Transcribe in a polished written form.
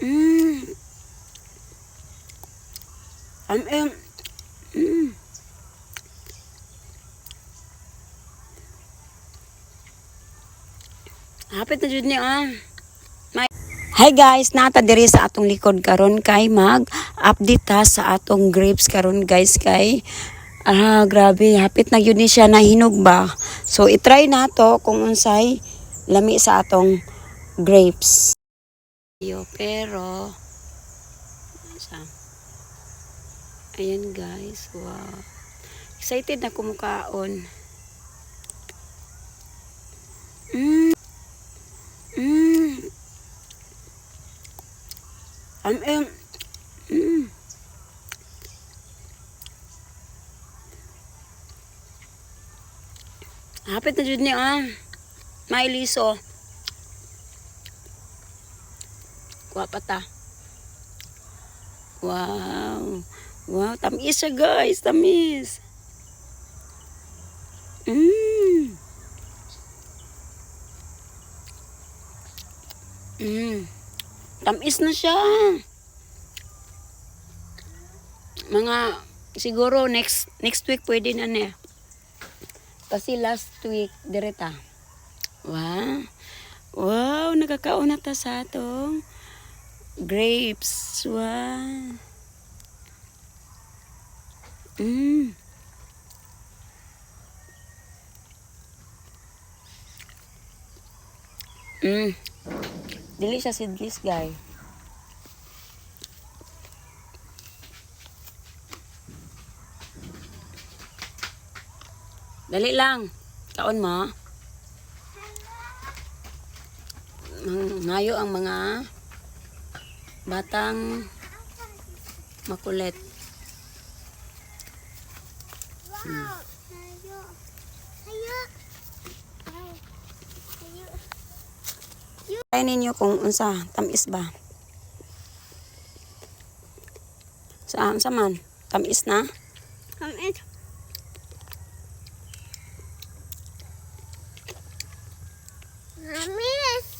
Mm. Mm. Hapit na jud ni Hi guys, nata diri sa atong likod karon kay mag-update ta sa atong grapes karon guys kay grabe hapit na yun ni siya nahinog ba. So i-try nato kung unsay lami sa atong grapes. Pero ayan guys, wow. Excited na kumukaon. Mm. Mm. Mm. Hapit na jud ni mailiso. Kuha pa ta. Wow. Wow, tamis siya guys, tamis. Mm. Mm. Tamis na siya. Mga siguro next week pwede na niya. Kasi last week direta. Wow. Wow, nakakauna ta sa atong grapes. Wow. Mm. Mm. Dili siya seedless, guys. Dali lang. Kaon mo. Ngayo ang mga batang makulit. Wow. Try ninyo kung unsa tamis ba. Sa man tamis na. Tamis. Tamis.